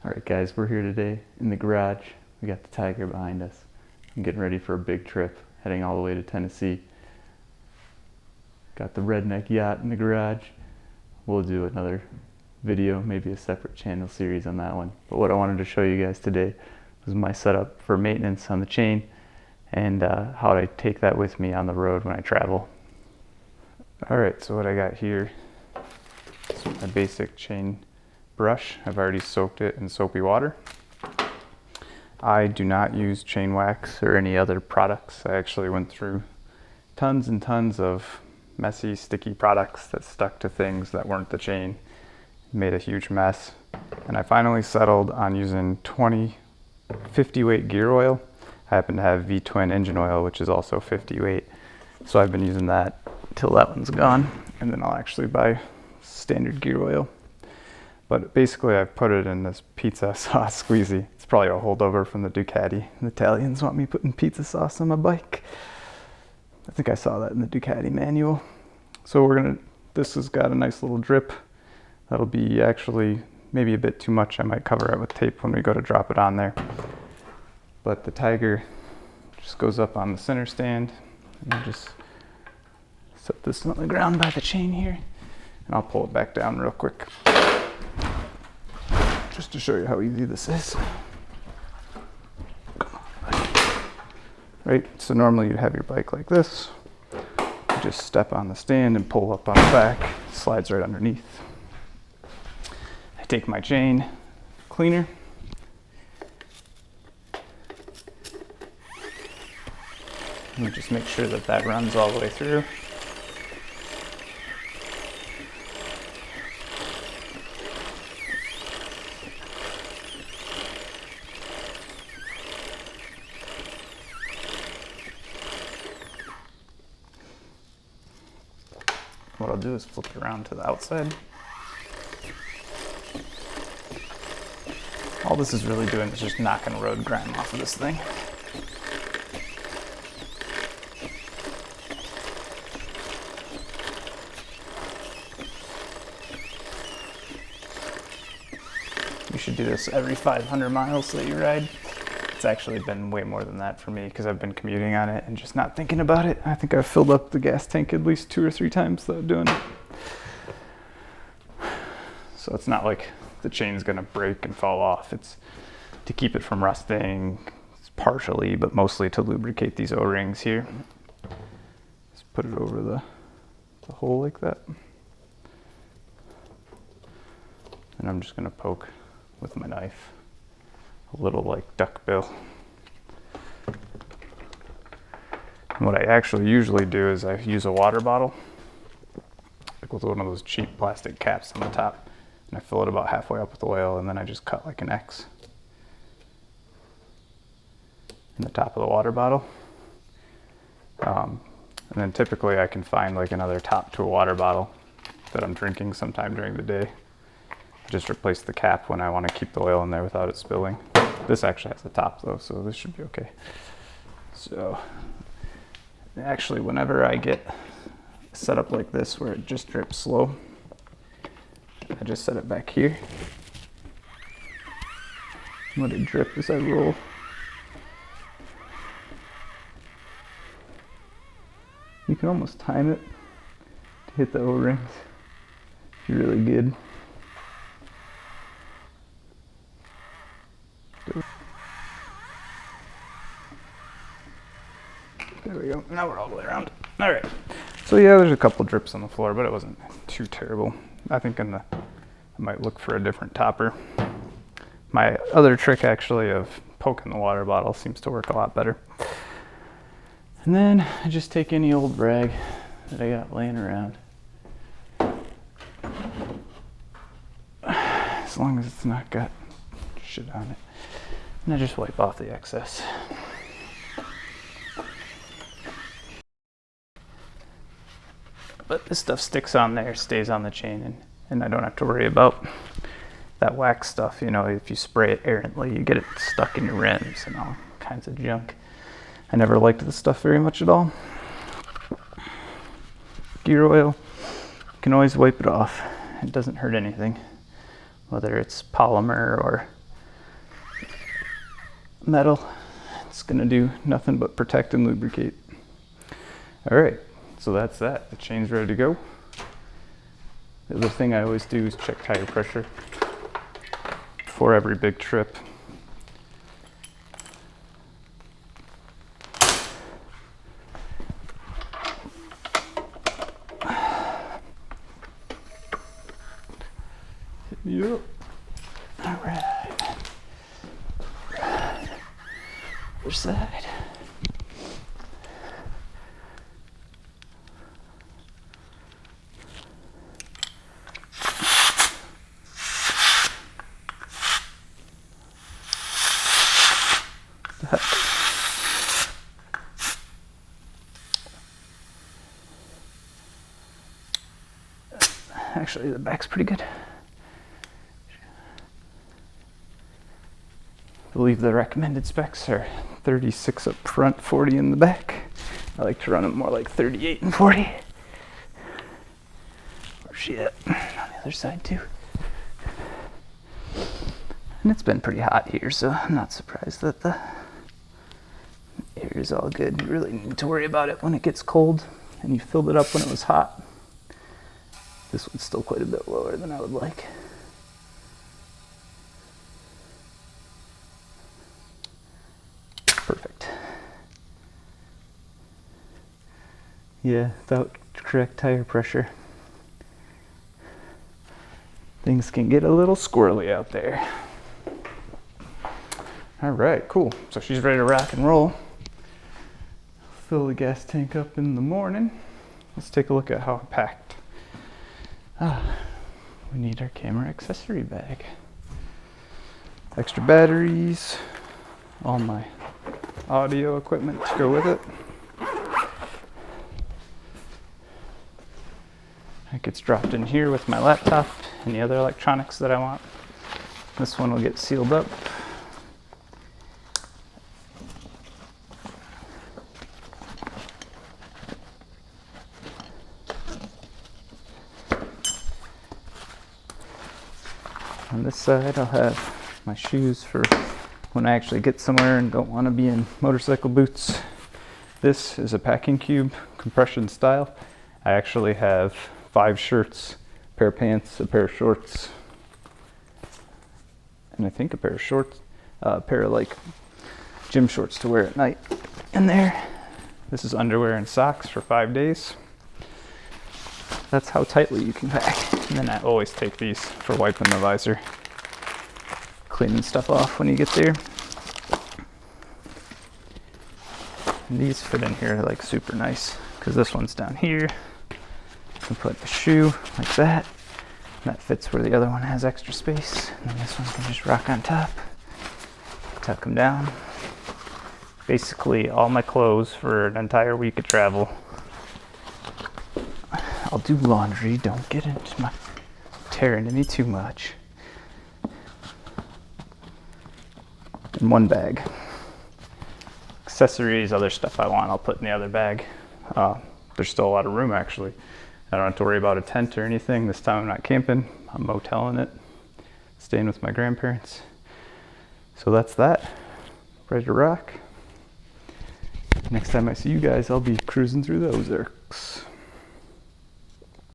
Alright guys, we're here today in the garage. We got the Tiger behind us. I'm getting ready for a big trip, heading all the way to Tennessee. Got the redneck yacht in the garage. We'll do another video, maybe a separate channel series on that one. But what I wanted to show you guys today was my setup for maintenance on the chain and how I take that with me on the road when I travel. Alright, so what I got here is my basic chain brush. I've already soaked it in soapy water. I do not use chain wax or any other products. I actually went through tons and tons of messy, sticky products that stuck to things that weren't the chain. Made a huge mess. And I finally settled on using 50 weight gear oil. I happen to have V-twin engine oil, which is also 50 weight. So I've been using that till that one's gone. And then I'll actually buy standard gear oil. But basically I've put it in this pizza sauce squeezy. It's probably a holdover from the Ducati. The Italians want me putting pizza sauce on my bike. I think I saw that in the Ducati manual. So this has got a nice little drip. That'll be actually maybe a bit too much. I might cover it with tape when we go to drop it on there. But the Tiger just goes up on the center stand. And I just set this on the ground by the chain here. And I'll pull it back down real quick, just to show you how easy this is. Right, so normally you'd have your bike like this. You just step on the stand and pull up on the back. It slides right underneath. I take my chain cleaner. And just make sure that that runs all the way through. What I'll do is flip it around to the outside. All this is really doing is just knocking road grime off of this thing. You should do this every 500 miles that you ride. It's actually been way more than that for me because I've been commuting on it and just not thinking about it. I think I've filled up the gas tank at least 2 or 3 times without doing it. So it's not like the chain's gonna break and fall off. It's to keep it from rusting, partially, but mostly to lubricate these O-rings here. Just put it over the hole like that. And I'm just gonna poke with my knife. A little like duck bill. And what I actually usually do is I use a water bottle, like with one of those cheap plastic caps on the top, and I fill it about halfway up with oil, and then I just cut like an X in the top of the water bottle. And then typically I can find like another top to a water bottle that I'm drinking sometime during the day. Just replace the cap when I want to keep the oil in there without it spilling. This actually has a top though, so this should be okay. So actually whenever I get set up like this where it just drips slow, I just set it back here. Let it drip as I roll. You can almost time it to hit the O-rings if you're really good. There we go. Now we're all the way around. All right. So yeah, there's a couple drips on the floor, but it wasn't too terrible. I think I might look for a different topper. My other trick actually of poking the water bottle seems to work a lot better. And then I just take any old rag that I got laying around. As long as it's not got shit on it. And I just wipe off the excess. But this stuff sticks on there, stays on the chain, and I don't have to worry about that wax stuff. You know, if you spray it errantly, you get it stuck in your rims and all kinds of junk. I never liked this stuff very much at all. Gear oil, you can always wipe it off. It doesn't hurt anything, whether it's polymer or metal. It's gonna do nothing but protect and lubricate. All right, so that's that. The chain's ready to go. The other thing I always do is check tire pressure before every big trip. Yep. All right. Other side. Actually, the back's pretty good. I believe the recommended specs are 36 up front, 40 in the back. I like to run them more like 38 and 40. Where's she at? On the other side too. And it's been pretty hot here, so I'm not surprised that the air is all good. You really need to worry about it when it gets cold, and you filled it up when it was hot. This one's still quite a bit lower than I would like. Perfect. Yeah, without correct tire pressure, things can get a little squirrely out there. All right, cool. So she's ready to rock and roll. Fill the gas tank up in the morning. Let's take a look at how I packed. We need our camera accessory bag. Extra batteries, all my audio equipment to go with it. It gets dropped in here with my laptop and the other electronics that I want. This one will get sealed up. On this side, I'll have my shoes for when I actually get somewhere and don't want to be in motorcycle boots. This is a packing cube, compression style. I actually have 5 shirts, a pair of pants, a pair of shorts, and I think a pair of shorts, a pair of like gym shorts to wear at night in there. This is underwear and socks for 5 days. That's how tightly you can pack. And then I always take these for wiping the visor, cleaning stuff off when you get there. And these fit in here like super nice because this one's down here. You can put a shoe like that. That fits where the other one has extra space. And then this one can just rock on top. Tuck them down. Basically all my clothes for an entire week of travel. I'll do laundry, don't get into tear into me too much. In one bag. Accessories, other stuff I want, I'll put in the other bag. There's still a lot of room actually. I don't have to worry about a tent or anything. This time I'm not camping, I'm moteling it, staying with my grandparents. So that's that, ready to rock. Next time I see you guys, I'll be cruising through the Ozarks.